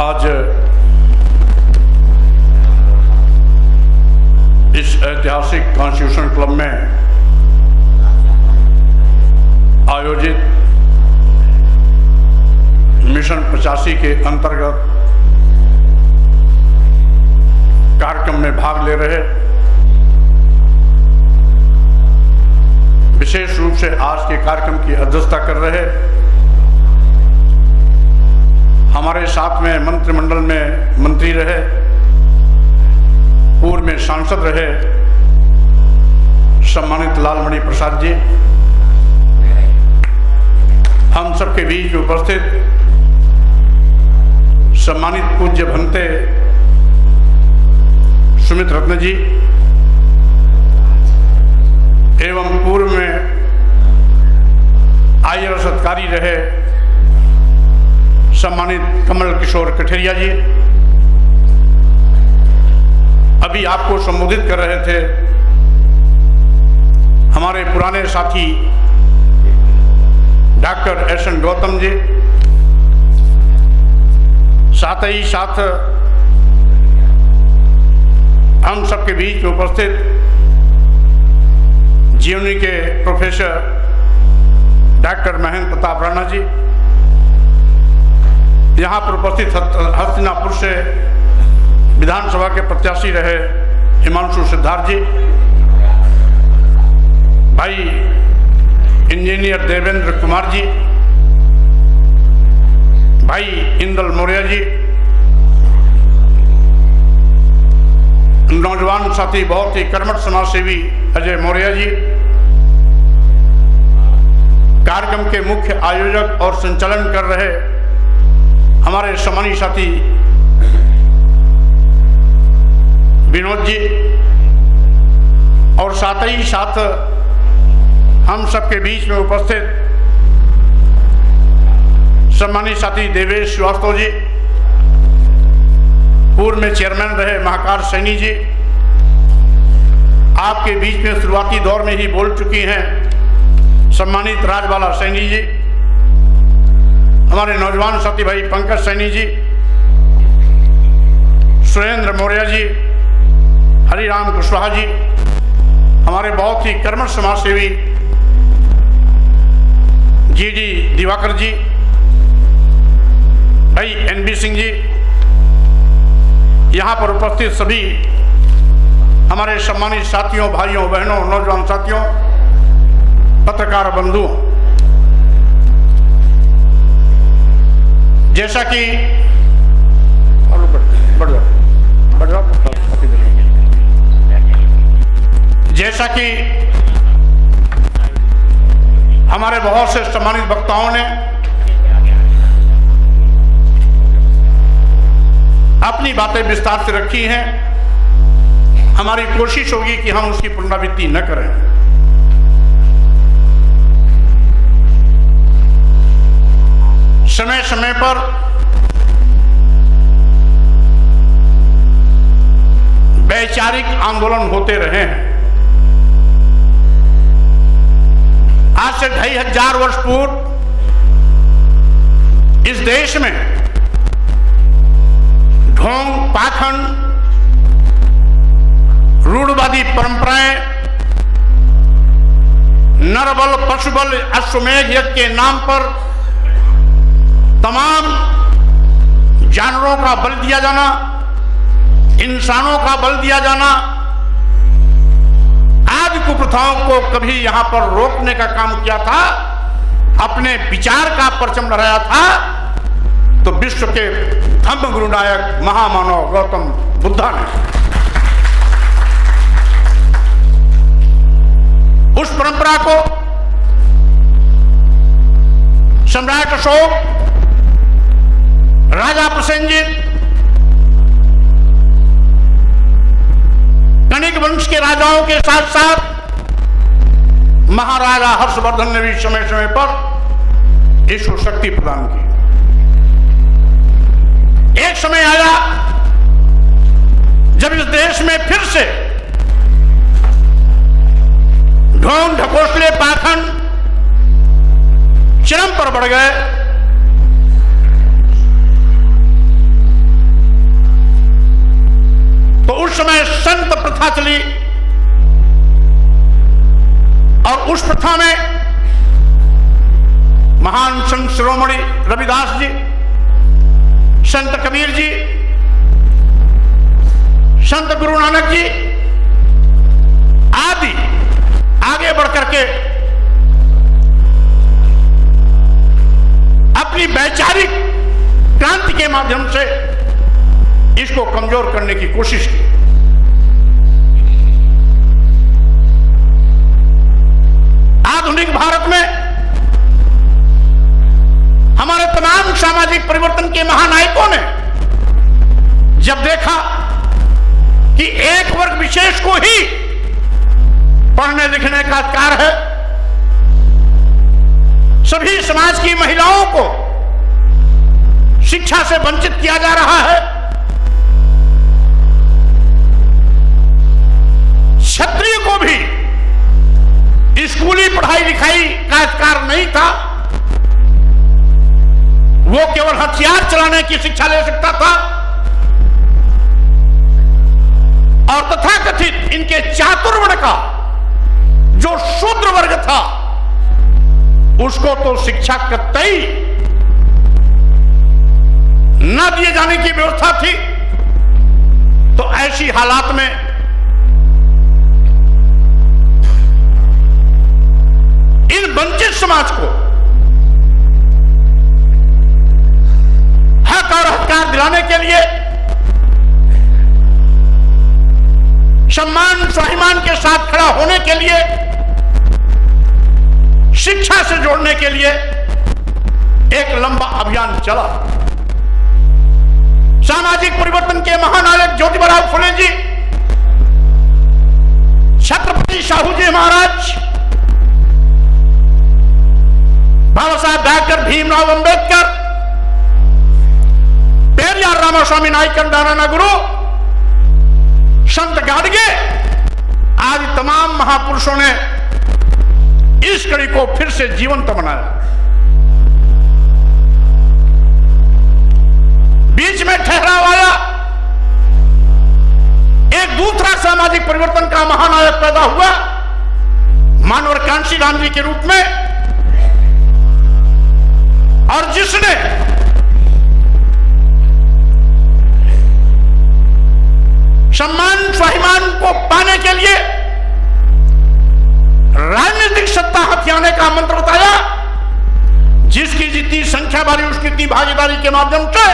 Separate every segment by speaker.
Speaker 1: आज इस ऐतिहासिक कॉन्स्टिट्यूशन क्लब में आयोजित मिशन 85 के अंतर्गत कार्यक्रम में भाग ले रहे, विशेष रूप से आज के कार्यक्रम की अध्यक्षता कर रहे हमारे साथ में मंत्रिमंडल में मंत्री रहे, पूर्व में सांसद रहे सम्मानित लालमणि प्रसाद जी, हम सबके बीच उपस्थित सम्मानित पूज्य भंते सुमित रत्न जी एवं पूर्व में IAS अधिकारी रहे सम्मानित कमल किशोर कठेरिया जी, अभी आपको संबोधित कर रहे थे हमारे पुराने साथी डॉक्टर SN गौतम जी, साथ ही साथ हम सबके बीच उपस्थित जीवनी के प्रोफेसर डॉक्टर महेंद्र प्रताप राणा जी, यहाँ पर उपस्थित हस्तिनापुर से विधानसभा के प्रत्याशी रहे हिमांशु सिद्धार्थ जी, भाई इंजीनियर देवेंद्र कुमार जी, भाई इंदल मौर्य जी, नौजवान साथी बहुत ही कर्मठ समाज सेवी अजय मौर्य जी, कार्यक्रम के मुख्य आयोजक और संचालन कर रहे हमारे सम्मानित साथी विनोद जी, और साथ ही साथ हम सबके बीच में उपस्थित सम्मानित साथी देवेश श्रीवास्तव जी, पूर्व में चेयरमैन रहे महाकार सैनी जी, आपके बीच में शुरुआती दौर में ही बोल चुकी हैं सम्मानित राजबाला सैनी जी, हमारे नौजवान साथी भाई पंकज सैनी जी, सुरेंद्र मौर्य जी, हरिराम कुशवाहा जी, हमारे बहुत ही कर्मठ समाज सेवी GD दिवाकर जी, भाई NB सिंह जी, यहाँ पर उपस्थित सभी हमारे सम्मानित साथियों, भाइयों, बहनों, नौजवान साथियों, पत्रकार बंधुओं, जैसा कि हमारे बहुत से सम्मानित वक्ताओं ने अपनी बातें विस्तार से रखी हैं, हमारी कोशिश होगी कि हम उसकी पुनरावृत्ति न करें। समय समय पर वैचारिक आंदोलन होते रहे हैं। आज से 2500 वर्ष पूर्व इस देश में ढोंग, पाखंड, रूढ़वादी परंपराएं, नरबल, पशुबल, अश्वमेध यज्ञ के नाम पर तमाम जानवरों का बल दिया जाना, इंसानों का बल दिया जाना, आदि कुप्रथाओं को कभी यहां पर रोकने का काम किया था, अपने विचार का परचम लहराया था, तो विश्व के धम्म गुरु नायक महामानव गौतम बुद्धा ने उस परंपरा को सम्राट अशोक, राजा प्रसेनजित, कनिक वंश के राजाओं के साथ साथ महाराजा हर्षवर्धन ने भी समय समय पर ईश्वर शक्ति प्रदान की। एक समय आया जब इस देश में फिर से ढोंग, ढकोसले, पाखंड चरम पर बढ़ गए। प्रथा चली और उस प्रथा में महान संत शिरोमणि रविदास जी, संत कबीर जी, संत गुरु नानक जी आदि आगे बढ़कर के अपनी वैचारिक क्रांति के माध्यम से इसको कमजोर करने की कोशिश की। आधुनिक भारत में हमारे तमाम सामाजिक परिवर्तन के महानायकों ने जब देखा कि एक वर्ग विशेष को ही पढ़ने लिखने का अधिकार है, सभी समाज की महिलाओं को शिक्षा से वंचित किया जा रहा है, क्षत्रिय को भी स्कूली पढ़ाई लिखाई का अधिकार नहीं था, वो केवल हथियार चलाने की शिक्षा ले सकता था, और तथाकथित इनके चातुर्वर्ण का जो शूद्र वर्ग था उसको तो शिक्षा कतई न दिए जाने की व्यवस्था थी। तो ऐसी हालात में इन वंचित समाज को हक और अधिकार दिलाने के लिए, सम्मान स्वाभिमान के साथ खड़ा होने के लिए, शिक्षा से जोड़ने के लिए एक लंबा अभियान चला। सामाजिक परिवर्तन के महानायक ज्योतिबा फुले जी, छत्रपति साहू जी महाराज, बाबा साहब डॉक्टर भीमराव अंबेडकर, पेरियार रामास्वामी नायकर दानाना गुरु, संत गाडगे आदि तमाम महापुरुषों ने इस कड़ी को फिर से जीवंत बनाया। बीच में ठहराव आया, एक दूसरा सामाजिक परिवर्तन का महानायक पैदा हुआ मानवर कांशीराम जी के रूप में, और जिसने सम्मान स्वाभिमान को पाने के लिए राजनीतिक सत्ता हथियाने का मंत्र बताया, जिसकी जितनी संख्या बारी उसकी इतनी भागीदारी के माध्यम से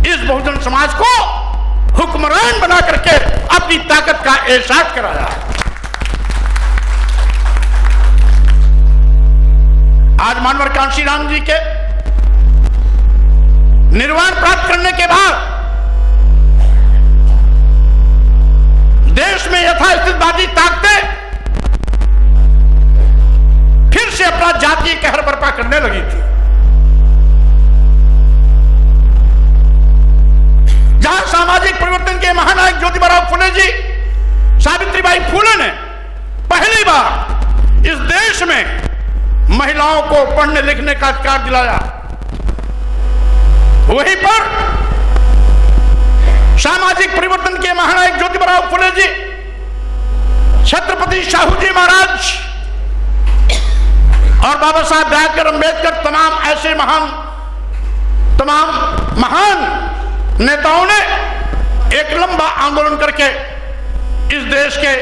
Speaker 1: इस बहुजन समाज को हुक्मरान बना करके अपनी ताकत का एहसास कराया। आज मानवर कांशीराम जी के निर्वाण प्राप्त करने के बाद देश में यथास्थितिवादी ताकतें फिर से अपना जातीय कहर बर्पा करने लगी थी। जहां सामाजिक परिवर्तन के महानायक ज्योतिबा फुले जी, सावित्रीबाई फुले ने पहली बार इस देश में महिलाओं को पढ़ने लिखने का अधिकार दिलाया, वहीं पर सामाजिक परिवर्तन के महानायक ज्योतिबा फुले जी, छत्रपति साहू जी महाराज और बाबा साहब डॉक्टर अंबेडकर, तमाम महान नेताओं ने एक लंबा आंदोलन करके इस देश के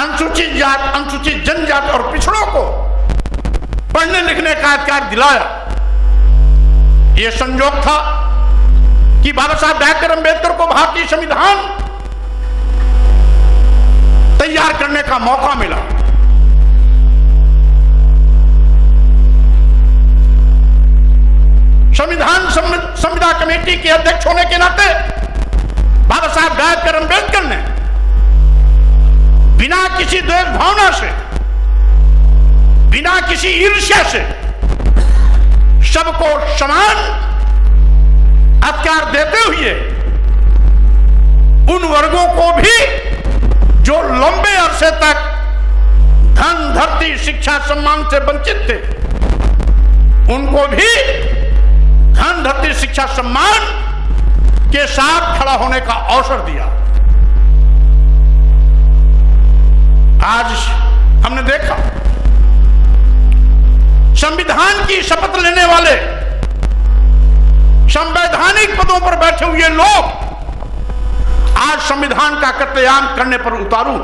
Speaker 1: अनुसूचित जात, अनुसूचित जनजात और पिछड़ों को पढ़ने लिखने का अधिकार दिलाया। यह संयोग था कि बाबा साहब डॉक्टर अंबेडकर को भारतीय संविधान तैयार करने का मौका मिला। संविदा कमेटी के अध्यक्ष होने के नाते बाबा साहब डॉक्टर अंबेडकर ने बिना किसी द्वेष भावना से, बिना किसी ईर्ष्या से सबको समान अधिकार देते हुए उन वर्गों को भी जो लंबे अरसे तक धन, धरती, शिक्षा, सम्मान से वंचित थे, उनको भी धन, धरती, शिक्षा, सम्मान के साथ खड़ा होने का अवसर दिया। आज हमने देखा संविधान की शपथ लेने वाले, संवैधानिक पदों पर बैठे हुए लोग आज संविधान का कत्लेआम करने पर उतारू।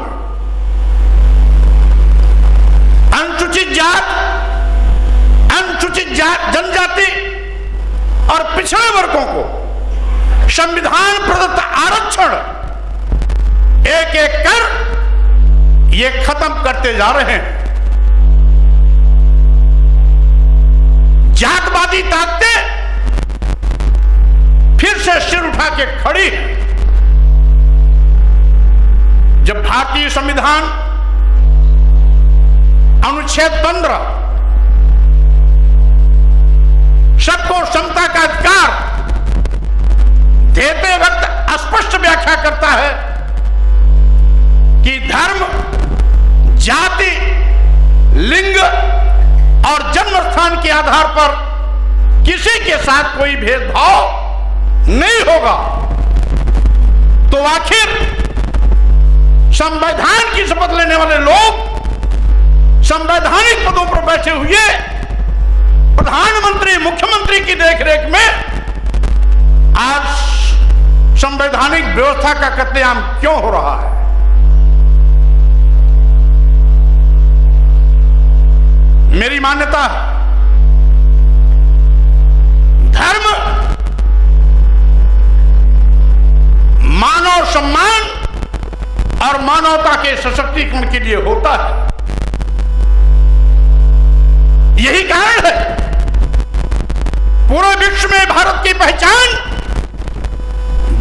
Speaker 1: अनुसूचित जात, अनुसूचित जनजाति और पिछड़े वर्गों को संविधान प्रदत्त आरक्षण एक एक कर ये खत्म करते जा रहे हैं। जातवादी ताकतें फिर से सिर उठा के खड़ी। जब भारतीय संविधान अनुच्छेद 15 सबको समता का अधिकार देते वक्त स्पष्ट व्याख्या करता है कि धर्म, जाति, लिंग और जन्म स्थान के आधार पर किसी के साथ कोई भेदभाव नहीं होगा, तो आखिर संविधान की शपथ लेने वाले लोग संवैधानिक पदों पर बैठे हुए प्रधानमंत्री, मुख्यमंत्री की देखरेख में आज संवैधानिक व्यवस्था का कत्लेआम क्यों हो रहा है? मेरी मान्यता है धर्म मानव सम्मान और मानवता के सशक्तिकरण के लिए होता है। यही कारण है पूरे विश्व में भारत की पहचान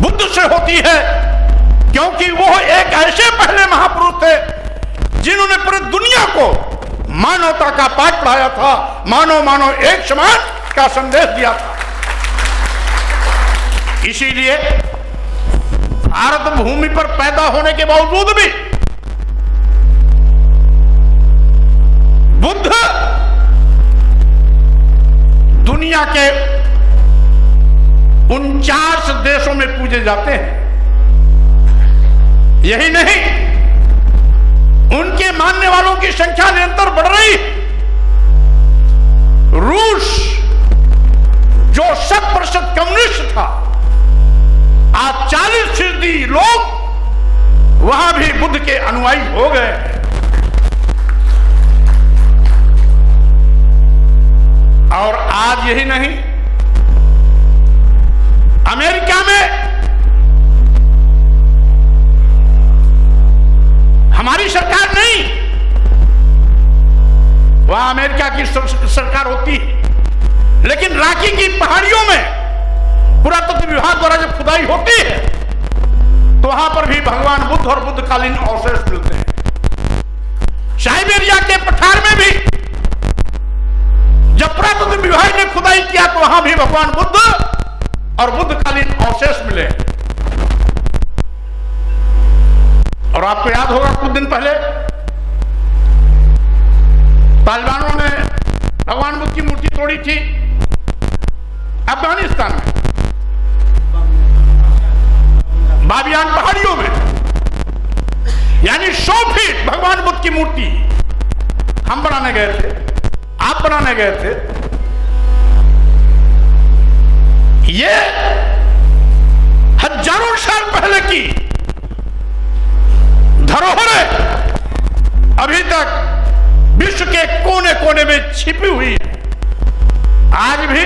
Speaker 1: बुद्ध से होती है, क्योंकि वो एक ऐसे पहले महापुरुष थे जिन्होंने पूरी दुनिया को मानवता का पाठ पढ़ाया था, मानव मानव एक समान का संदेश दिया था। इसीलिए भारत भूमि पर पैदा होने के बावजूद भी बुद्ध दुनिया के 49 देशों में पूजे जाते हैं। यही नहीं, उनके मानने वालों की संख्या निरंतर बढ़ रही। रूस जो 100% कम्युनिस्ट था, आज 40% लोग वहां भी बुद्ध के अनुयायी हो गए। और आज यही नहीं, अमेरिका में हमारी सरकार नहीं, वहां अमेरिका की सरकार होती है, लेकिन रांची की पहाड़ियों में पुरातत्व विभाग द्वारा जब खुदाई होती है तो वहां पर भी भगवान बुद्ध और बुद्धकालीन अवशेष मिलते हैं। साइबेरिया के पठार में भी जब पुरातत्व विभाग ने खुदाई किया तो वहां भी भगवान बुद्ध और बुद्धकालीन अवशेष मिले। और आपको याद होगा कुछ दिन पहले तालिबानों ने भगवान बुद्ध की मूर्ति तोड़ी थी अफगानिस्तान में, बाबियान पहाड़ियों में, यानी 100 फीट भगवान बुद्ध की मूर्ति हम बनाने गए थे, आप बनाने गए थे। ये हजारों साल पहले की धरोहर है, अभी तक विश्व के कोने कोने में छिपी हुई है। आज भी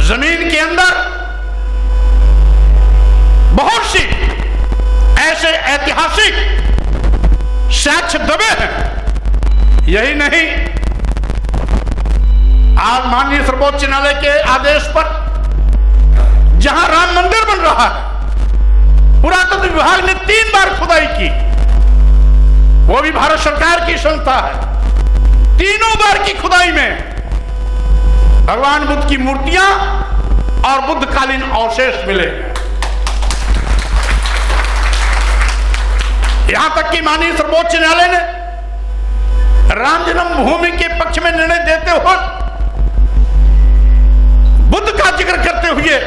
Speaker 1: जमीन के अंदर बहुत सी ऐसे ऐतिहासिक साक्ष्य दबे हैं। यही नहीं, आज माननीय सर्वोच्च न्यायालय के आदेश पर जहां राम मंदिर बन रहा है, पुरातत्व विभाग ने 3 बार खुदाई की, वो भी भारत सरकार की संस्था है। तीनों बार की खुदाई में भगवान बुद्ध की मूर्तियां और बुद्धकालीन अवशेष मिले। यहां तक कि माननीय सर्वोच्च न्यायालय ने राम जन्मभूमि के पक्ष में निर्णय देते हुए बुद्ध का जिक्र करते हुए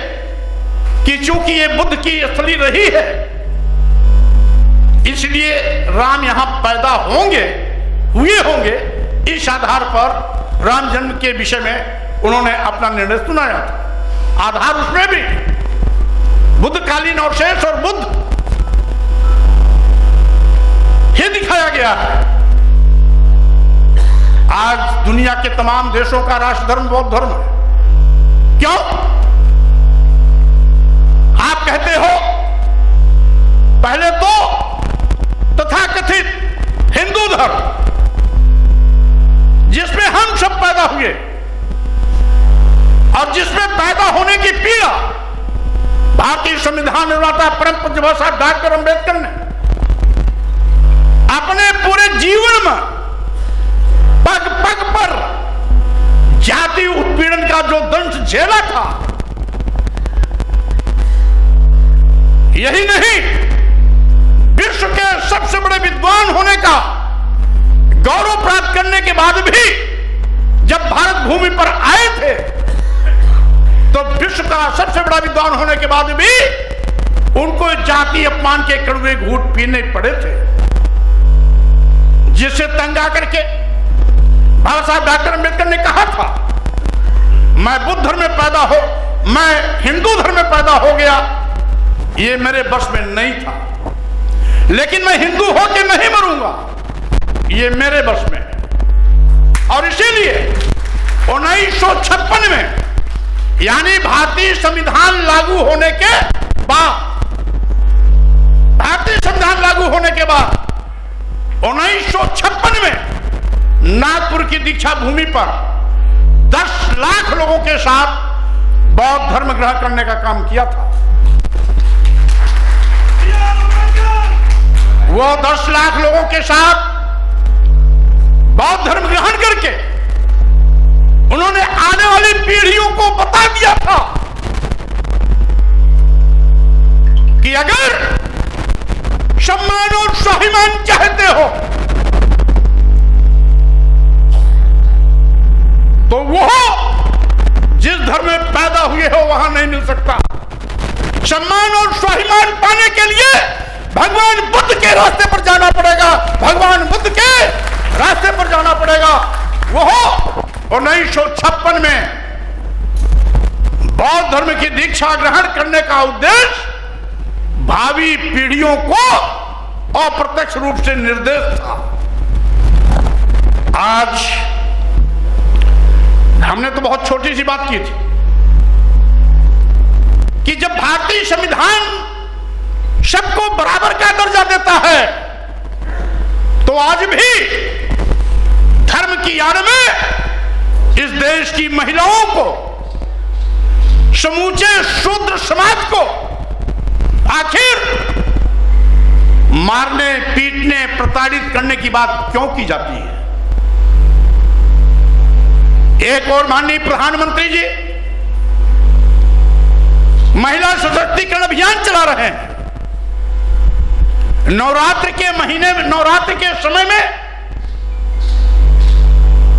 Speaker 1: कि चूंकि ये बुद्ध की स्थली रही है, इसलिए राम यहां पैदा हुए होंगे, इस आधार पर राम जन्म के विषय में उन्होंने अपना निर्णय सुनाया था। आधार उसमें भी बुद्धकालीन अवशेष और बुद्ध ही दिखाया गया है। आज दुनिया के तमाम देशों का राष्ट्र धर्म बौद्ध धर्म है। क्यों? आप कहते हो पहले तो तथाकथित हिंदू धर्म जिसमें हम सब पैदा हुए और जिसमें पैदा होने की पीड़ा भारतीय संविधान निर्माता परम पूज्य बाबा साहब डॉक्टर अंबेडकर ने अपने पूरे जीवन में पग पग पर जाति उत्पीड़न का जो दंश झेला था, यही नहीं विश्व के सबसे बड़े विद्वान होने का गौरव प्राप्त करने के बाद भी जब भारत भूमि पर आए थे तो विश्व का सबसे बड़ा विद्वान होने के बाद भी उनको जाति अपमान के कड़वे घूंट पीने पड़े थे, जिससे तंग आकर के बाबा साहब डॉक्टर अंबेडकर ने कहा था मैं बुद्ध धर्म में पैदा मैं हिंदू धर्म में पैदा हो गया, ये मेरे बस में नहीं था, लेकिन मैं हिंदू होकर नहीं मरूंगा, ये मेरे बस में है। और इसीलिए 1956 में यानी भारतीय संविधान लागू होने के बाद, भारतीय संविधान लागू होने के बाद 1956 में नागपुर की दीक्षा भूमि पर 10 लाख लोगों के साथ बौद्ध धर्म ग्रहण करने का काम किया था। वो 10 लाख लोगों के साथ बौद्ध धर्म ग्रहण करके उन्होंने आने वाली पीढ़ियों को बता दिया था कि अगर सम्मान और स्वाभिमान चाहते हो तो वो जिस धर्म में पैदा हुए हो वहां नहीं मिल सकता। सम्मान और स्वाभिमान पाने के लिए भगवान बुद्ध के रास्ते पर जाना पड़ेगा, भगवान बुद्ध के रास्ते पर जाना पड़ेगा। वो 1956 में बौद्ध धर्म की दीक्षा ग्रहण करने का उद्देश्य भावी पीढ़ियों को अप्रत्यक्ष रूप से निर्देश था। आज हमने तो बहुत छोटी सी बात की थी कि जब भारतीय संविधान सबको बराबर का दर्जा देता है तो आज भी धर्म की आड़ में इस देश की महिलाओं को, समूचे शूद्र समाज को आखिर मारने, पीटने, प्रताड़ित करने की बात क्यों की जाती है? एक और माननीय प्रधानमंत्री जी महिला सशक्तिकरण अभियान चला रहे हैं। नवरात्र के महीने में, नवरात्र के समय में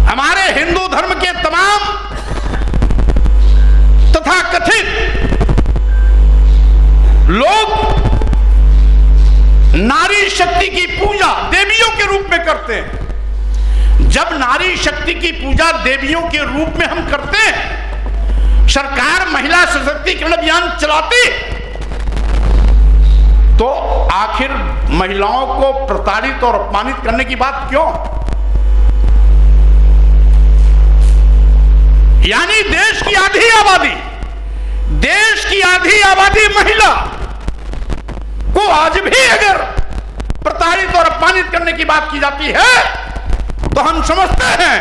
Speaker 1: हमारे हिंदू धर्म के तमाम तथा कथित लोग नारी शक्ति की पूजा देवियों के रूप में करते हैं। जब नारी शक्ति की पूजा देवियों के रूप में हम करते हैं, सरकार महिला सशक्तिकरण अभियान चलाती, तो आखिर महिलाओं को प्रताड़ित और अपमानित करने की बात क्यों? यानी देश की आधी आबादी महिला को आज भी अगर प्रताड़ित और अपमानित करने की बात की जाती है तो हम समझते हैं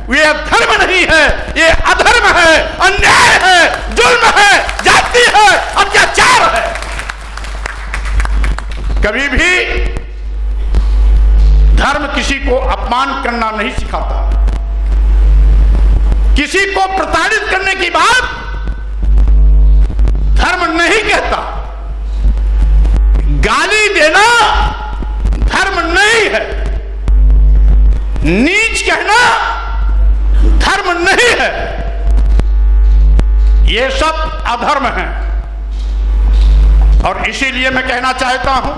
Speaker 1: ये धर्म नहीं है, ये अधर्म है, अन्याय है, जुल्म है, जाति है, अत्याचार है। कभी भी धर्म किसी को अपमान करना नहीं सिखाता, किसी को प्रताड़ित करने की बात धर्म नहीं कहता, गाली देना धर्म नहीं है, नीच कहना धर्म नहीं है, ये सब अधर्म है। और इसीलिए मैं कहना चाहता हूं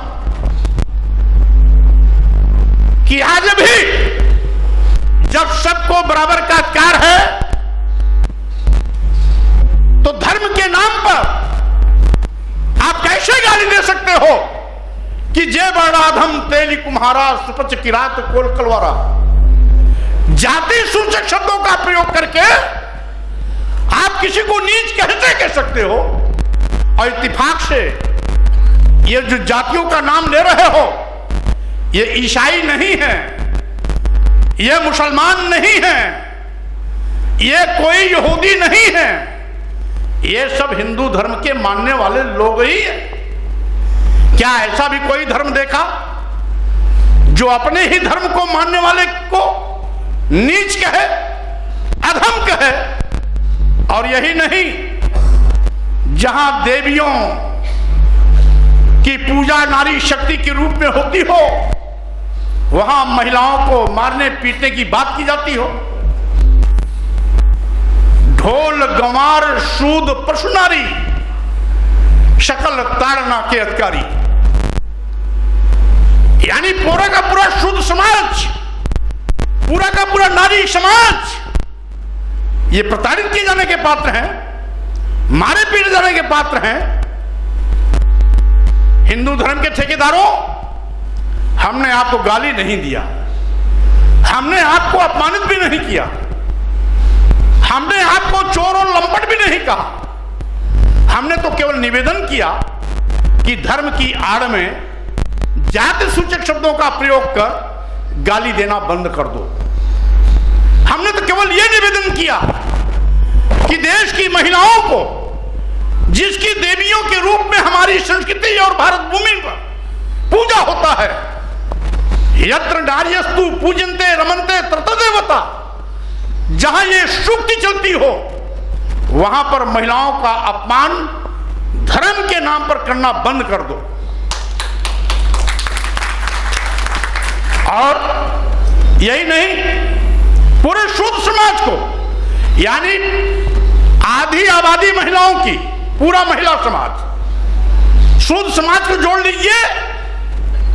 Speaker 1: कि आज भी जब सबको बराबर का अधिकार है तो धर्म के नाम पर आप कैसे गाली दे सकते हो कि जय बड़ाधम तेली कुम्हारा सुपच किरात कोल कलवारा। जाति सूचक शब्दों का प्रयोग करके आप किसी को नीच कैसे कह सकते हो? और इत्तेफाक से ये जो जातियों का नाम ले रहे हो, ये ईसाई नहीं है, ये मुसलमान नहीं है, ये कोई यहूदी नहीं है, ये सब हिंदू धर्म के मानने वाले लोग ही हैं। क्या ऐसा भी कोई धर्म देखा जो अपने ही धर्म को मानने वाले को नीच कहे, अधम कहे? और यही नहीं, जहां देवियों की पूजा नारी शक्ति के रूप में होती हो, वहां महिलाओं को मारने पीटने की बात की जाती हो। ढोल गंवार सूद पशु नारी शकल ताड़ना के अधिकारी, यानी पूरा का पूरा शुद्ध समाज, पूरा का पूरा नारी समाज ये प्रताड़ित किए जाने के पात्र हैं, मारे पीटे जाने के पात्र हैं। हिंदू धर्म के ठेकेदारों, हमने आपको गाली नहीं दिया, हमने आपको अपमानित भी नहीं किया, हमने आपको चोर और लंपट भी नहीं कहा। हमने तो केवल निवेदन किया कि धर्म की आड़ में जाति सूचक शब्दों का प्रयोग कर गाली देना बंद कर दो। हमने तो केवल यह निवेदन किया कि देश की महिलाओं को, जिसकी देवियों के रूप में हमारी संस्कृति और भारत भूमि पर पूजा होता है, यत्र नार्यस्तु पूजन्ते रमन्ते तत्र देवता, जहां ये सूक्ति चलती हो वहां पर महिलाओं का अपमान धर्म के नाम पर करना बंद कर दो। और यही नहीं, पूरे शुद्ध समाज को, यानी आधी आबादी महिलाओं की, पूरा महिला समाज, शुद्ध समाज को जोड़ लीजिए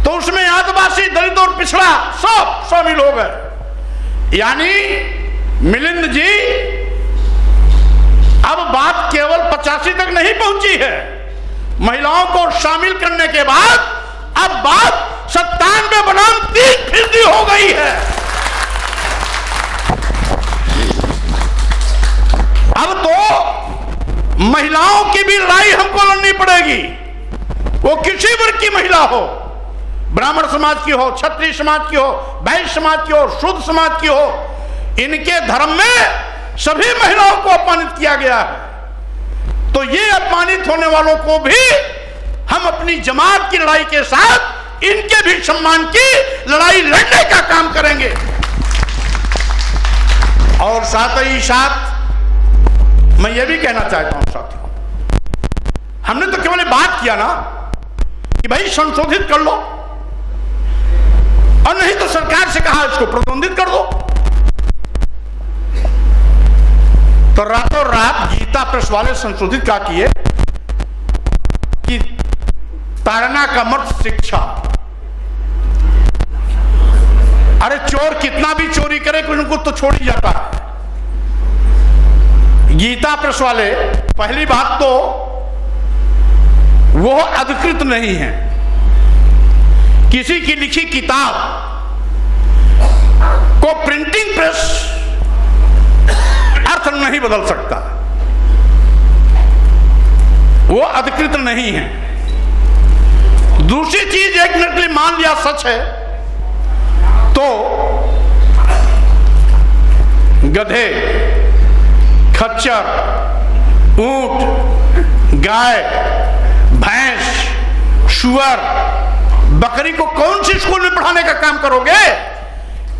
Speaker 1: तो उसमें आदिवासी, दलित और पिछड़ा सब शामिल हो गए। यानी मिलिंद जी, अब बात केवल 85 तक नहीं पहुंची है, महिलाओं को शामिल करने के बाद अब बात 97 बनाम 30% हो गई है। अब तो महिलाओं की भी लड़ाई हमको लड़नी पड़ेगी, वो किसी वर्ग की महिला हो, ब्राह्मण समाज की हो, क्षत्रिय समाज की हो, वैश्य समाज की हो, शूद्र समाज की हो। इनके धर्म में सभी महिलाओं को अपमानित किया गया है। तो ये अपमानित होने वालों को भी हम अपनी जमात की लड़ाई के साथ इनके भी सम्मान की लड़ाई लड़ने का काम करेंगे। और साथ ही साथ मैं ये भी कहना चाहता हूं साथियों, हमने तो केवल बात किया ना कि भाई संशोधित कर लो, और नहीं तो सरकार से कहा इसको प्रतिबंधित कर दो। तो रातों रात गीता प्रेस वाले संशोधित क्या किए कि ताड़ना का मर्थ शिक्षा। अरे चोर कितना भी चोरी करे उनको तो छोड़ ही जाता है। गीता प्रेस वाले, पहली बात तो वो अधिकृत नहीं है, किसी की लिखी किताब को प्रिंटिंग प्रेस अर्थ नहीं बदल सकता, वो अधिकृत नहीं है। दूसरी चीज, एक मिनट के लिए मान लिया सच है तो गधे, खच्चर, ऊंट, गाय, भैंस, सुअर, बकरी को कौन सी स्कूल में पढ़ाने का काम करोगे?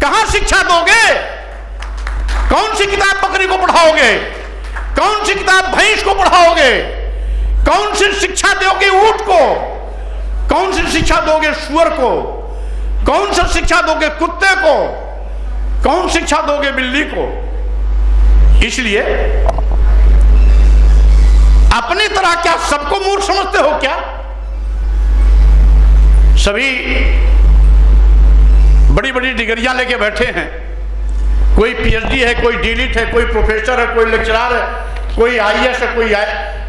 Speaker 1: कहां शिक्षा दोगे? कौन सी किताब बकरी को पढ़ाओगे? कौन सी किताब भैंस को पढ़ाओगे? कौन सी शिक्षा दोगे ऊंट को? कौन सी शिक्षा दोगे सुअर को? कौन सी शिक्षा दोगे कुत्ते को? कौन शिक्षा दोगे बिल्ली को? इसलिए अपनी तरह क्या सबको मूर्ख समझते हो क्या? सभी बड़ी बड़ी डिग्रियां लेके बैठे हैं, कोई पीएचडी है, कोई डीलिट है, कोई प्रोफेसर है, कोई लेक्चरर है, कोई आईएएस है,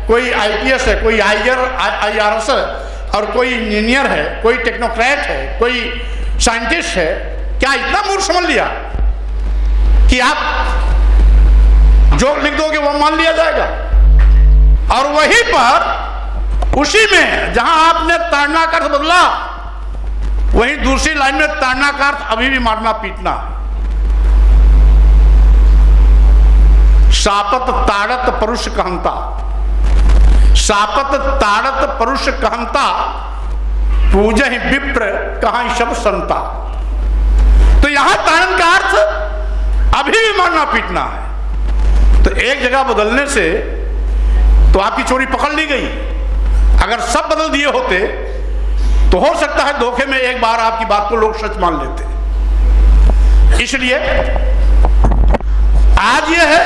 Speaker 1: कोई आईपीएस है, कोई आईआरएस है, और कोई इंजीनियर है, कोई टेक्नोक्रेट है, कोई साइंटिस्ट है। क्या इतना मूर्ख समझ लिया कि आप जो लिख दोगे वो मान लिया जाएगा? और वहीं पर उसी में जहां आपने ताड़ना का अर्थ बदला, वहीं दूसरी लाइन में ताड़ना का अर्थ अभी भी मारना पीटना। सापत ताड़त परुष कहंता, सापत ताड़त परुष कहंता, पूजहि विप्र कहां शब संता। तो यहां ताड़न का अर्थ अभी भी मारना पीटना है। तो एक जगह बदलने से तो आपकी चोरी पकड़ ली गई। अगर सब बदल दिए होते तो हो सकता है धोखे में एक बार आपकी बात को लोग सच मान लेते। इसलिए आज यह है,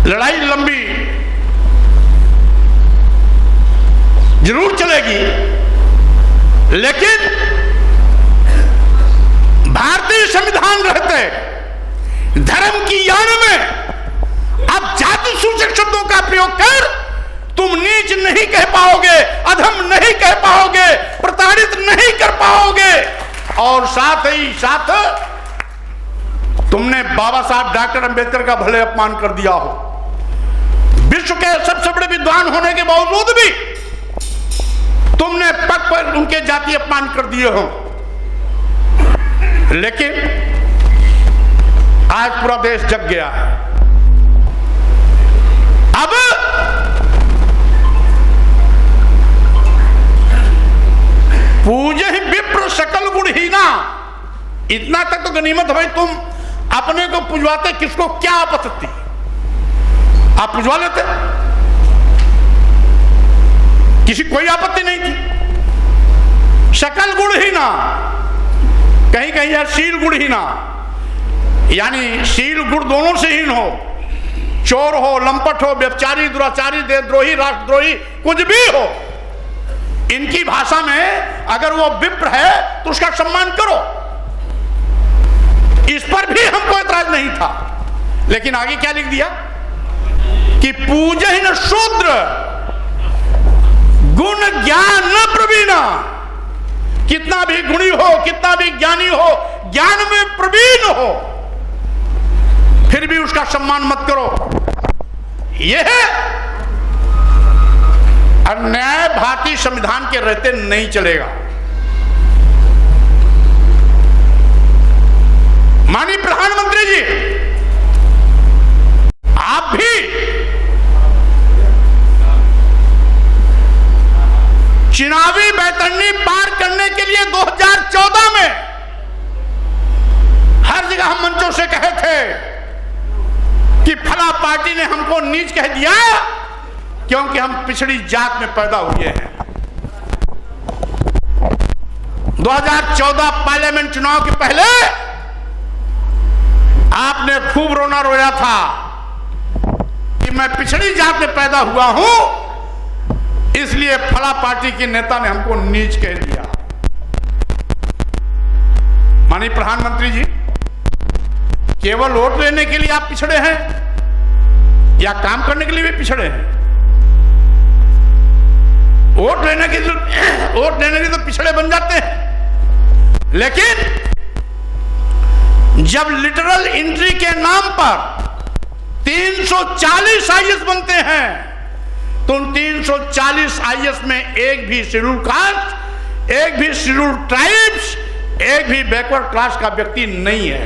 Speaker 1: लड़ाई लंबी जरूर चलेगी, लेकिन भारतीय संविधान रहते धर्म की यान में अब जाति सूचक शब्दों का प्रयोग कर तुम नीच नहीं कह पाओगे, अधम नहीं कह पाओगे, प्रताड़ित नहीं कर पाओगे। और साथ ही साथ तुमने बाबा साहब डॉक्टर अंबेडकर का भले अपमान कर दिया हो, विश्व के सबसे बड़े विद्वान होने के बावजूद भी तुमने पग पर उनके जातीय अपमान कर दिए हो। लेकिन आज पूरा देश जग गया है। अब पूजे ही विप्र सकल गुणहीना, इतना तक तो गनीमत भाई, तुम अपने को पुजवाते, किसको क्या आपत्ति? आप पुजवा लेते, किसी कोई आपत्ति नहीं थी। सकल गुणहीना, कहीं कहीं यार शील गुणहीना, यानी शील गुण दोनों से हीन हो, चोर हो, लंपट हो, व्यभिचारी, दुराचारी, देशद्रोही, राष्ट्रद्रोही, कुछ भी हो, इनकी भाषा में अगर वो विप्र है तो उसका सम्मान करो। इस पर भी हमको एतराज नहीं था। लेकिन आगे क्या लिख दिया कि पूजन शूद्र गुण ज्ञान न प्रवीणा, कितना भी गुणी हो, कितना भी ज्ञानी हो, ज्ञान में प्रवीण हो, फिर भी उसका सम्मान मत करो। यह अन्याय भारतीय संविधान के रहते नहीं चलेगा। माननीय प्रधानमंत्री जी, आप भी चुनावी बैतरणी पार करने के लिए 2014 में हर जगह हम मंचों से कहे थे कि फला पार्टी ने हमको नीच कह दिया क्योंकि हम पिछड़ी जात में पैदा हुए हैं। 2014 पार्लियामेंट चुनाव के पहले आपने खूब रोना रोया था कि मैं पिछड़ी जात में पैदा हुआ हूं, इसलिए फला पार्टी के नेता ने हमको नीच कह दिया। माननीय प्रधानमंत्री जी, केवल वोट लेने के लिए आप पिछड़े हैं या काम करने के लिए भी पिछड़े हैं? वोट लेने के लिए तो पिछड़े बन जाते हैं, लेकिन जब लिटरल एंट्री के नाम पर 340 आईएएस बनते हैं तो उन 340 आईएएस में एक भी शेड्यूल कास्ट, एक भी शेड्यूल ट्राइब्स, एक भी बैकवर्ड क्लास का व्यक्ति नहीं है।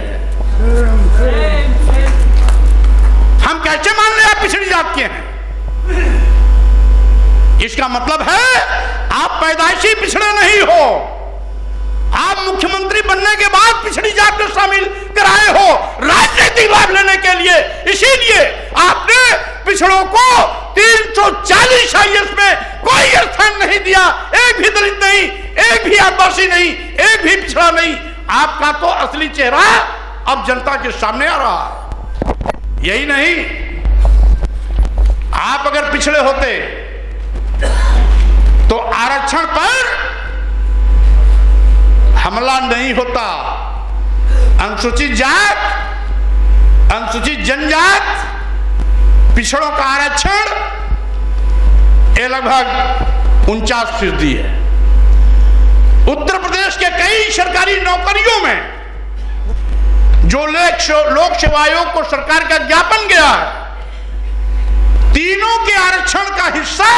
Speaker 1: हम कैसे मान रहे आप पिछड़ी जात के हैं? इसका मतलब है आप पैदाइशी पिछड़े नहीं हो, आप मुख्यमंत्री बनने के बाद पिछड़ी जात में शामिल कराए हो राजनीतिक लाभ लेने के लिए। इसीलिए आपने पिछड़ों को 340 आईएएस में कोई स्थान नहीं दिया। एक भी दलित नहीं, एक भी आदिवासी नहीं, एक भी पिछड़ा नहीं। आपका तो असली चेहरा अब जनता के सामने आ रहा है। यही नहीं, आप अगर पिछड़े होते तो आरक्षण पर हमला नहीं होता। अनुसूचित जात, अनुसूचित जनजात, पिछड़ों का आरक्षण ये लगभग 49% है। उत्तर प्रदेश के कई सरकारी नौकरियों में जो लोक सेवा आयोग को सरकार का ज्ञापन गया है, तीनों के आरक्षण का हिस्सा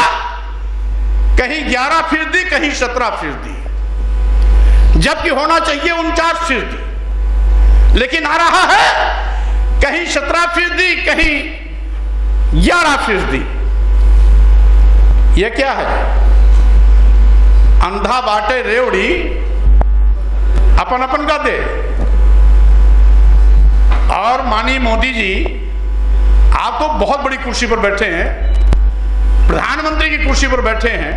Speaker 1: कहीं 11%, कहीं 17%, जबकि होना चाहिए 49%, लेकिन आ रहा है कहीं 17%, कहीं 11%। यह क्या है? अंधा बाटे रेवड़ी, अपन अपन का दे। और माननीय मोदी जी, आप तो बहुत बड़ी कुर्सी पर बैठे हैं, प्रधानमंत्री की कुर्सी पर बैठे हैं,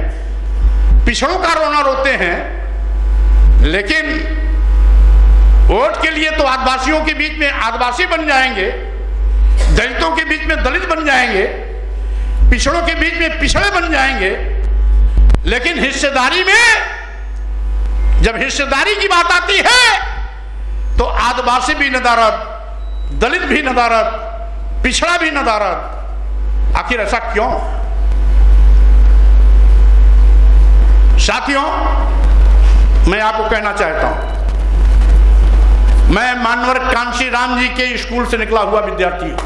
Speaker 1: पिछड़ों का रोना रोते हैं, लेकिन वोट के लिए तो आदिवासियों के बीच में आदिवासी बन जाएंगे, दलितों के बीच में दलित बन जाएंगे, पिछड़ों के बीच में पिछड़े बन जाएंगे, लेकिन हिस्सेदारी में, जब हिस्सेदारी की बात आती है तो आदिवासी भी नदारद, दलित भी नदारद, पिछड़ा भी नदारद। आखिर ऐसा क्यों? साथियों, मैं आपको कहना चाहता हूं, मैं मानवर कांशी राम जी के स्कूल से निकला हुआ विद्यार्थी हूं।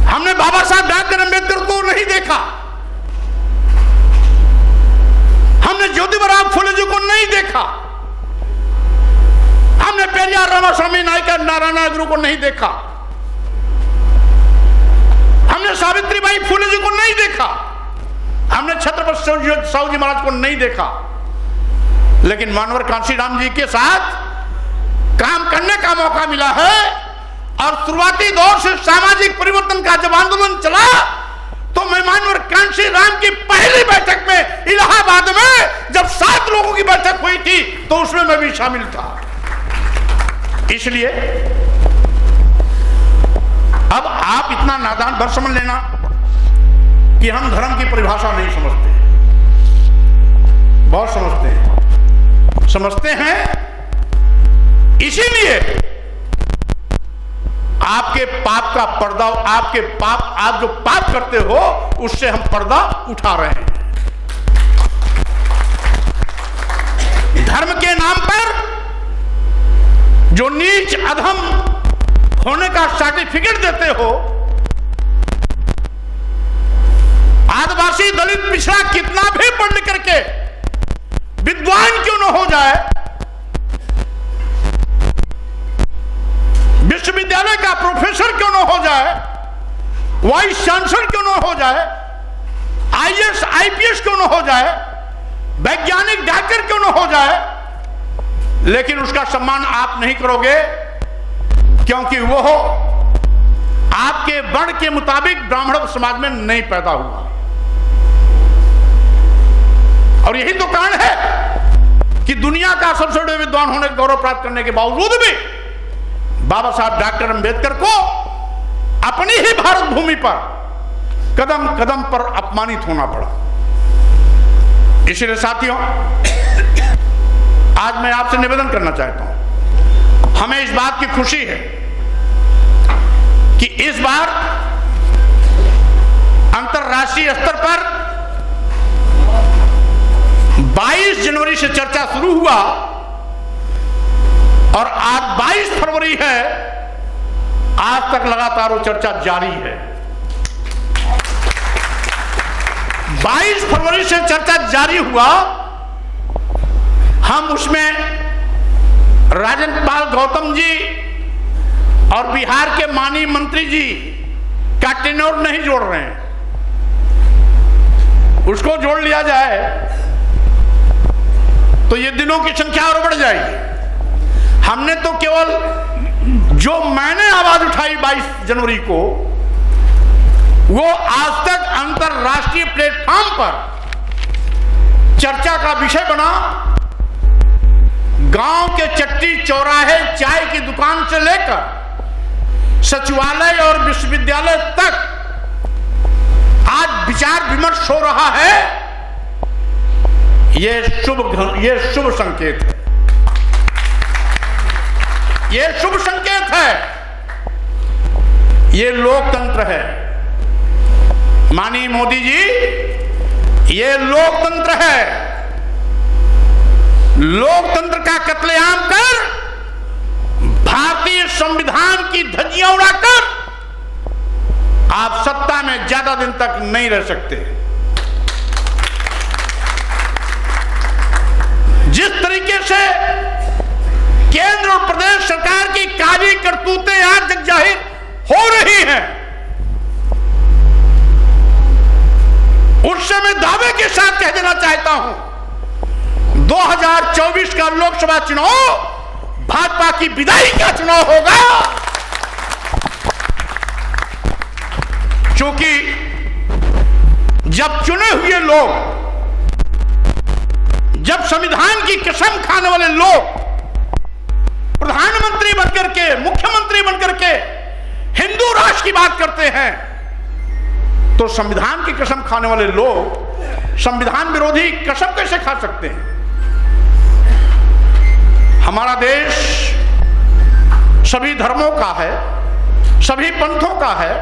Speaker 1: हमने बाबा साहब डॉक्टर अंबेडकर को नहीं देखा, हमने ज्योतिबा फुले जी को नहीं देखा, हमने पेरियार रामास्वामी नायकर नारायण गुरु को नहीं देखा, हमने सावित्रीबाई फुले जी को नहीं देखा, हमने छत्रपति साहू जी महाराज को नहीं देखा, लेकिन मानवर कांशीराम जी के साथ काम करने का मौका मिला है। और शुरुआती दौर से सामाजिक परिवर्तन का जब आंदोलन चला, तो मैं मानवर कांशीराम की पहली बैठक में इलाहाबाद में जब 7 लोगों की बैठक हुई थी, तो उसमें मैं भी शामिल था। इसलिए अब आप इतना नादान भर समझ लेना कि हम धर्म की परिभाषा नहीं समझते। बहुत समझते हैं, इसीलिए आपके पाप का पर्दा, आप जो पाप करते हो उससे हम पर्दा उठा रहे हैं। धर्म के नाम पर जो नीच अधम होने का सर्टिफिकेट देते हो, आदिवासी दलित पिछड़ा कितना भी पढ़ करके विद्वान क्यों न हो जाए, विश्वविद्यालय का प्रोफेसर क्यों न हो जाए, वाइस चांसलर क्यों न हो जाए, आईएएस आईपीएस क्यों न हो जाए, वैज्ञानिक डॉक्टर क्यों न हो जाए, लेकिन उसका सम्मान आप नहीं करोगे, क्योंकि वो आपके वर्ण के मुताबिक ब्राह्मण समाज में नहीं पैदा हुआ। और यही तो कारण है कि दुनिया का सबसे बड़े विद्वान होने का गौरव प्राप्त करने के बावजूद भी बाबा साहब डॉक्टर अंबेडकर को अपनी ही भारत भूमि पर कदम कदम पर अपमानित होना पड़ा। इसलिए साथियों, आज मैं आपसे निवेदन करना चाहता हूं, हमें इस बात की खुशी है कि इस बार अंतरराष्ट्रीय स्तर पर 22 जनवरी से चर्चा शुरू हुआ और आज 22 फरवरी है, आज तक लगातार वो चर्चा जारी है। 22 फरवरी से चर्चा जारी हुआ, हम उसमें राजेंद्र पाल गौतम जी और बिहार के माननीय मंत्री जी का टेन्योर नहीं जोड़ रहे हैं। उसको जोड़ लिया जाए तो ये दिनों की संख्या और बढ़ जाएगी। हमने तो केवल जो मैंने आवाज उठाई 22 जनवरी को, वो आज तक अंतरराष्ट्रीय प्लेटफॉर्म पर चर्चा का विषय बना। गांव के चट्टी चौराहे चाय की दुकान से लेकर सचिवालय और विश्वविद्यालय तक आज विचार विमर्श हो रहा है ये शुभ संकेत है, ये शुभ संकेत है, ये लोकतंत्र है। माननीय मोदी जी, ये लोकतंत्र है। लोकतंत्र का कत्लेआम कर, भारतीय संविधान की धज्जियां उड़ाकर आप सत्ता में ज्यादा दिन तक नहीं रह सकते। जिस तरीके से केंद्र और प्रदेश सरकार की काली करतूतें आज तक जाहिर हो रही हैं, उससे मैं दावे के साथ कह देना चाहता हूं, 2024 का लोकसभा चुनाव भाजपा की विदाई का चुनाव होगा। क्योंकि जब चुने हुए लोग, जब संविधान की कसम खाने वाले लोग प्रधानमंत्री बनकर के, मुख्यमंत्री बनकर के हिंदू राष्ट्र की बात करते हैं, तो संविधान की कसम खाने वाले लोग संविधान विरोधी कसम कैसे खा सकते हैं? हमारा देश सभी धर्मों का है, सभी पंथों का है।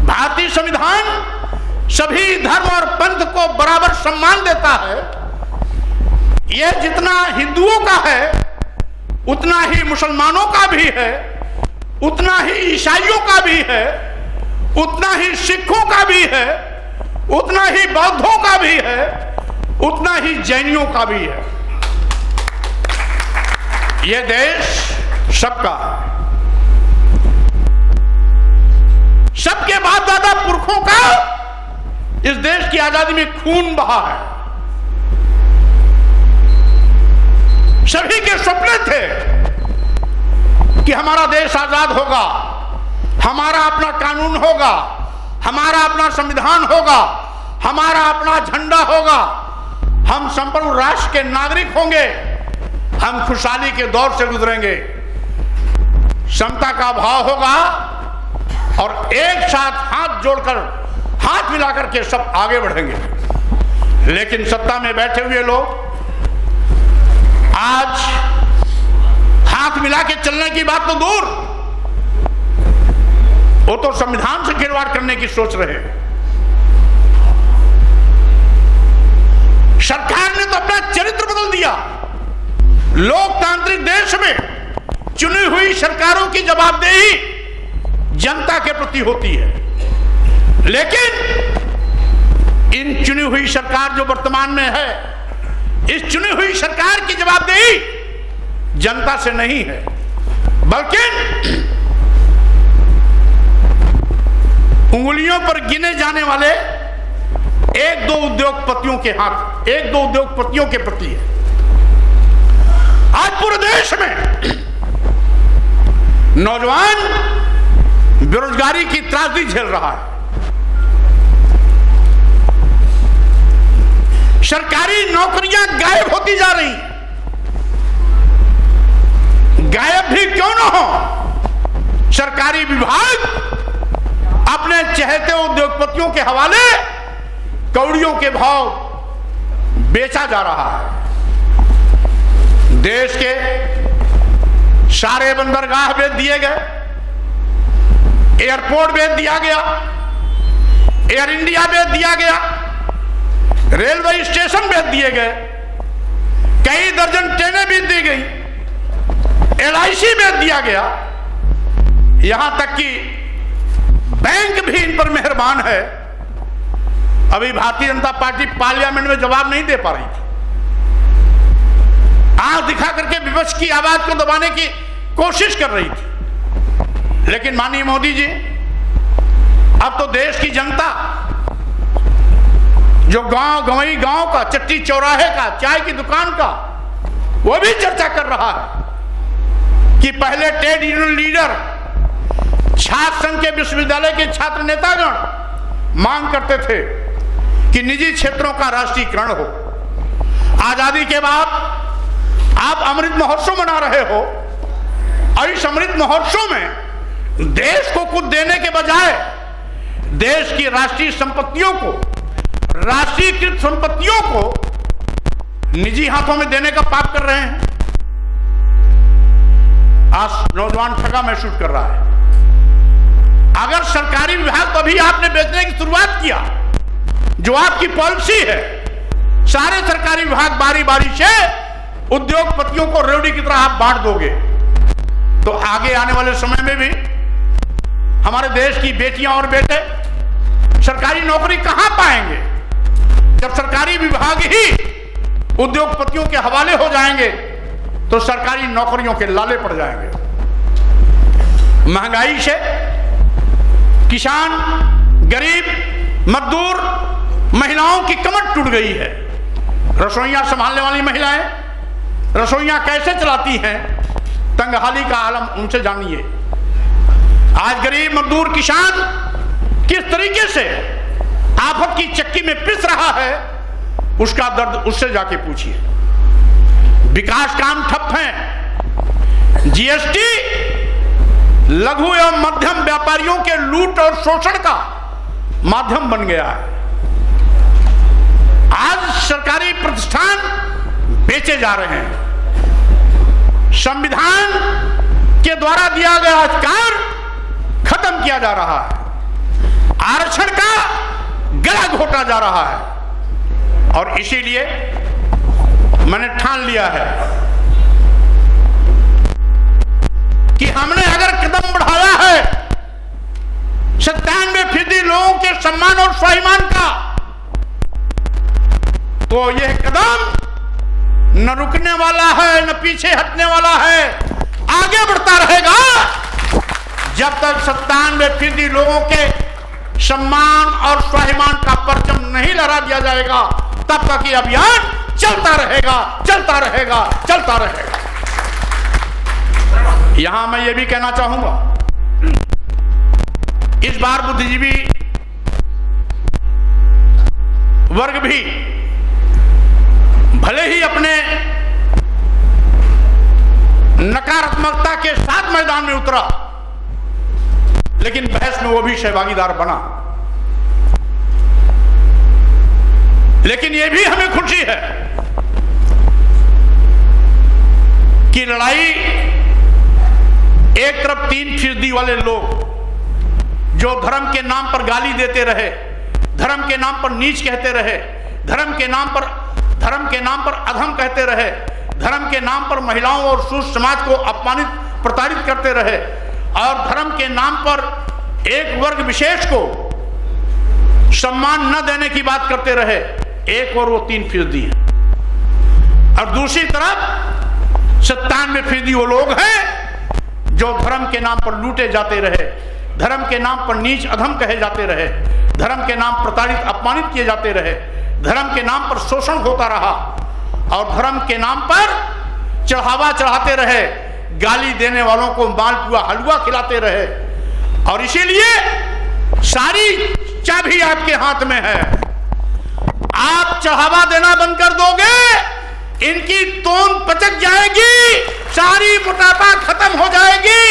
Speaker 1: भारतीय संविधान सभी धर्म और पंथ को बराबर सम्मान देता है। यह जितना हिंदुओं का है, उतना ही मुसलमानों का भी है, उतना ही ईसाइयों का भी है, उतना ही सिखों का भी है, उतना ही बौद्धों का भी है, उतना ही जैनियों का भी है। यह देश सबका है। सबके बाप दादा पुरखों का इस देश की आजादी में खून बहा है। सभी के सपने थे कि हमारा देश आजाद होगा, हमारा अपना कानून होगा, हमारा अपना संविधान होगा, हमारा अपना झंडा होगा, हम संपूर्ण राष्ट्र के नागरिक होंगे, हम खुशहाली के दौर से गुजरेंगे, समता का भाव होगा और एक साथ हाथ जोड़कर, हाथ मिलाकर के सब आगे बढ़ेंगे। लेकिन सत्ता में बैठे हुए लोग आज हाथ मिला के चलने की बात तो दूर, वो तो संविधान से खिलवाड़ करने की सोच रहे हैं। सरकार ने तो अपना चरित्र बदल दिया। लोकतांत्रिक देश में चुनी हुई सरकारों की जवाबदेही जनता के प्रति होती है, लेकिन इन चुनी हुई सरकार जो वर्तमान में है, इस चुनी हुई सरकार की जवाबदेही जनता से नहीं है, बल्कि उंगलियों पर गिने जाने वाले एक दो उद्योगपतियों के हाथ, एक दो उद्योगपतियों के प्रति है। आज पूरे देश में नौजवान बेरोजगारी की त्रासदी झेल रहा है। सरकारी नौकरियां गायब होती जा रही। गायब भी क्यों न हो, सरकारी विभाग अपने चहेते उद्योगपतियों के हवाले कौड़ियों के भाव बेचा जा रहा है। देश के सारे बंदरगाह बेच दिए गए, एयरपोर्ट बेच दिया गया, एयर इंडिया बेच दिया गया, रेलवे स्टेशन बेच दिए गए, कई दर्जन ट्रेनें बेच दी गई, LIC बेच दिया गया, यहां तक कि बैंक भी इन पर मेहरबान है। अभी भारतीय जनता पार्टी पार्लियामेंट में जवाब नहीं दे पा रही थी, आंख दिखा करके विपक्ष की आवाज को दबाने की कोशिश कर रही थी। लेकिन माननीय मोदी जी, अब तो देश की जनता जो गंवई गांव का, चट्टी चौराहे का, चाय की दुकान का, वो भी चर्चा कर रहा है कि पहले ट्रेड यूनियन लीडर, छात्र संघ के विश्वविद्यालय के छात्र नेतागण मांग करते थे कि निजी क्षेत्रों का राष्ट्रीयकरण हो। आजादी के बाद आप अमृत महोत्सव मना रहे हो और इस अमृत महोत्सव में देश को कुछ देने के बजाय देश की राष्ट्रीय संपत्तियों को, राष्ट्रीयकृत संपत्तियों को निजी हाथों में देने का पाप कर रहे हैं। आज नौजवान ठगा महसूस कर रहा है। अगर सरकारी विभाग को भी आपने बेचने की शुरुआत किया, जो आपकी पॉलिसी है, सारे सरकारी विभाग बारी बारी से उद्योगपतियों को रेवड़ी की तरह आप बांट दोगे, तो आगे आने वाले समय में भी हमारे देश की बेटियां और बेटे सरकारी नौकरी कहां पाएंगे? जब सरकारी विभाग ही उद्योगपतियों के हवाले हो जाएंगे तो सरकारी नौकरियों के लाले पड़ जाएंगे। महंगाई से किसान, गरीब, मजदूर, महिलाओं की कमर टूट गई है। रसोइयां संभालने वाली महिलाएं रसोइयां कैसे चलाती हैं, तंगहाली का आलम उनसे जानिए। आज गरीब, मजदूर, किसान किस तरीके से आफत की चक्की में पिस रहा है, उसका दर्द उससे जाके पूछिए। विकास काम ठप हैं। जीएसटी लघु एवं मध्यम व्यापारियों के लूट और शोषण का माध्यम बन गया है। आज सरकारी प्रतिष्ठान बेचे जा रहे हैं। संविधान के द्वारा दिया गया अधिकार खत्म किया जा रहा है। आरक्षण का गला घोटा जा रहा है। और इसीलिए मैंने ठान लिया है कि हमने अगर कदम बढ़ाया है 97% लोगों के सम्मान और स्वाभिमान का, तो यह कदम न रुकने वाला है, न पीछे हटने वाला है, आगे बढ़ता रहेगा। जब तक 97% लोगों के सम्मान और स्वाभिमान का परचम नहीं लहरा दिया जाएगा, तब तक ये अभियान चलता रहेगा, चलता रहेगा, चलता रहेगा। यहां मैं ये भी कहना चाहूंगा, इस बार बुद्धिजीवी वर्ग भी भले ही अपने नकारात्मकता के साथ मैदान में उतरा, लेकिन बहस में वो भी सहभागीदार बना। लेकिन ये भी हमें खुशी है कि लड़ाई एक तरफ 3% वाले लोग जो धर्म के नाम पर गाली देते रहे, धर्म के नाम पर नीच कहते रहे, धर्म के नाम पर अधम कहते रहे, धर्म के नाम पर महिलाओं और सूद समाज को अपमानित प्रताड़ित करते रहे, और धर्म के नाम पर एक वर्ग विशेष को सम्मान न देने की बात करते रहे, एक और वो 3% है। और दूसरी तरफ 97% वो लोग हैं जो धर्म के नाम पर लूटे जाते रहे, धर्म के नाम पर नीच अधम कहे जाते रहे, धर्म के नाम प्रताड़ित अपमानित किए जाते रहे, धर्म के नाम पर शोषण होता रहा, और धर्म के नाम पर चढ़ावा चढ़ाते रहे, गाली देने वालों को मालपुआ हलवा खिलाते रहे। और इसीलिए सारी चाबी आपके हाथ में है। आप चढ़ावा देना बंद कर दोगे, इनकी तोंद पचक जाएगी, सारी मोटापा खत्म हो जाएगी,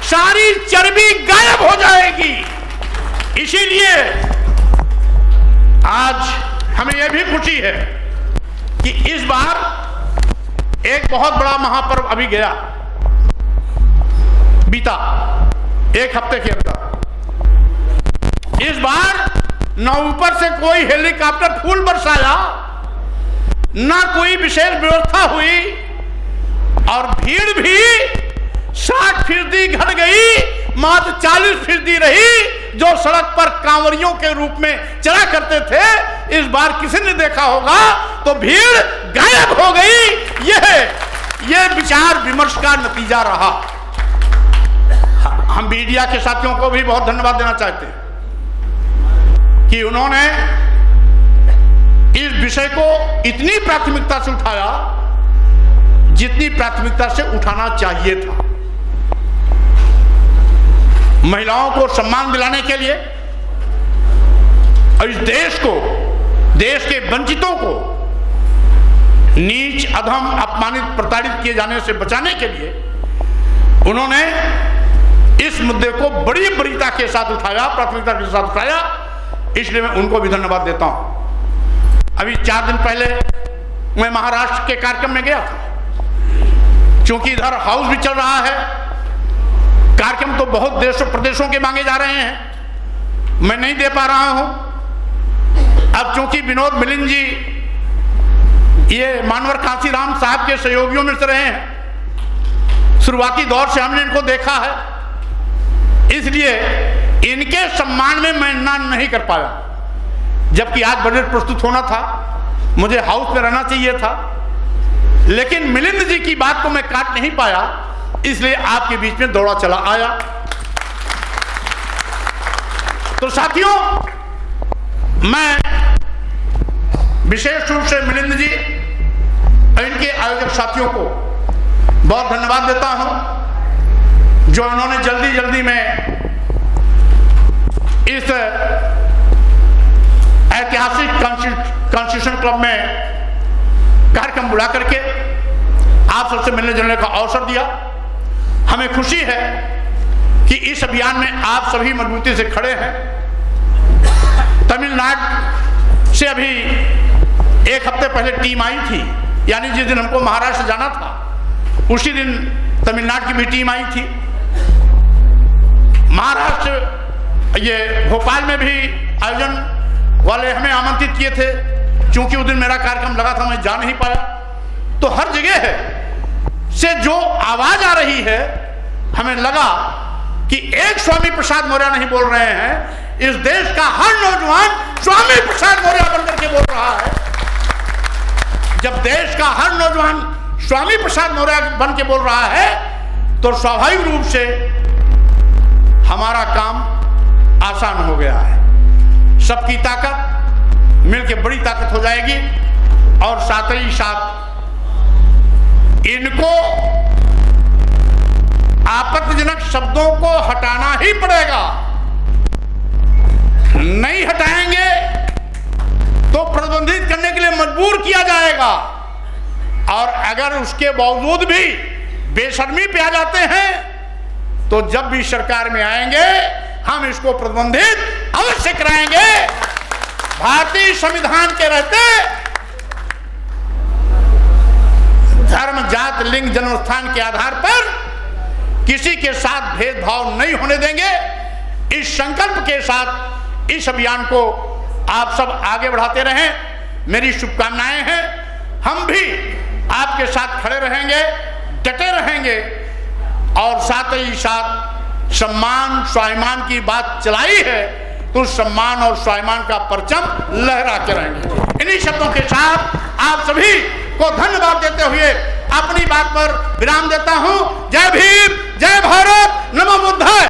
Speaker 1: सारी चर्बी गायब हो जाएगी। इसीलिए आज हमें यह भी खुशी है कि इस बार एक बहुत बड़ा महापर्व अभी गया, बीता एक हफ्ते के अंदर। इस बार न ऊपर से कोई हेलीकॉप्टर फूल बरसाया, ना कोई विशेष व्यवस्था हुई, और भीड़ भी 60% घट गई, मात्र 40% रही जो सड़क पर कांवरियों के रूप में चला करते थे। इस बार किसी ने देखा होगा तो भीड़ गायब हो गई। यह विचार विमर्श का नतीजा रहा। हम मीडिया के साथियों को भी बहुत धन्यवाद देना चाहते हैं कि उन्होंने इस विषय को इतनी प्राथमिकता से उठाया जितनी प्राथमिकता से उठाना चाहिए था। महिलाओं को सम्मान दिलाने के लिए और इस देश को, देश के वंचितों को नीच अधम अपमानित प्रताड़ित किए जाने से बचाने के लिए उन्होंने इस मुद्दे को बड़ी बरीता के साथ उठाया, प्राथमिकता के साथ उठाया। इसलिए मैं उनको भी धन्यवाद देता हूं। अभी 4 दिन पहले मैं महाराष्ट्र के कार्यक्रम में गया था, क्योंकि इधर हाउस भी चल रहा है, कार्यक्रम तो बहुत देशों प्रदेशों के मांगे जा रहे हैं, मैं नहीं दे पा रहा हूं। अब चूंकि विनोद मिलिंद जी ये मानवर कांसीराम साहब के सहयोगियों में से रहे हैं, शुरुआती दौर से हमने इनको देखा है, इसलिए इनके सम्मान में मैं ना नहीं कर पाया। जबकि आज बजट प्रस्तुत होना था, मुझे हाउस में रहना चाहिए था, लेकिन मिलिंद जी की बात को मैं काट नहीं पाया, इसलिए आपके बीच में दौड़ा चला आया। तो साथियों, मैं विशेष रूप से मिलिंद जी और इनके आयोजक साथियों को बहुत धन्यवाद देता हूं, जो इन्होंने जल्दी जल्दी में इस ऐतिहासिक कॉन्स्टिट्यूशन क्लब में कार्यक्रम बुला करके आप सबसे मिलने जुलने का अवसर दिया। हमें खुशी है कि इस अभियान में आप सभी मजबूती से खड़े हैं। तमिलनाडु से अभी एक हफ्ते पहले टीम आई थी, यानी जिस दिन हमको महाराष्ट्र जाना था उसी दिन तमिलनाडु की भी टीम आई थी। महाराष्ट्र ये भोपाल में भी आयोजन वाले हमें आमंत्रित किए थे, क्योंकि उस दिन मेरा कार्यक्रम लगा था, मैं जा नहीं पाया। तो हर जगह से जो आवाज आ रही है, हमें लगा कि एक स्वामी प्रसाद मौर्य नहीं बोल रहे हैं, इस देश का हर नौजवान स्वामी प्रसाद मौर्य बनकर के बोल रहा है। जब देश का हर नौजवान स्वामी प्रसाद मौर्य बन के बोल रहा है, तो स्वाभाविक रूप से हमारा काम आसान हो गया है। सबकी ताकत मिलकर बड़ी ताकत हो जाएगी, और साथ ही साथ इनको आपत्तिजनक शब्दों को हटाना ही पड़ेगा। नहीं हटाएंगे तो प्रतिबंधित करने के लिए मजबूर किया जाएगा, और अगर उसके बावजूद भी बेशर्मी पे आ जाते हैं, तो जब भी सरकार में आएंगे हम इसको प्रतिबंधित अवश्य कराएंगे। भारतीय संविधान के रहते धर्म, जात, लिंग, जन्मस्थान के आधार पर किसी के साथ भेदभाव नहीं होने देंगे। इस संकल्प के साथ इस अभियान को आप सब आगे बढ़ाते रहें, मेरी शुभकामनाएं हैं। हम भी आपके साथ खड़े रहेंगे, डटे रहेंगे, और साथ ही साथ सम्मान स्वाभिमान की बात चलाई है, तो सम्मान और स्वाभिमान का परचम लहरा के रहेंगे। इन्हीं शब्दों के साथ आप सभी को धन्यवाद देते हुए अपनी बात पर विराम देता हूं। जय भीम, जय भारत, नमो बुद्धाय।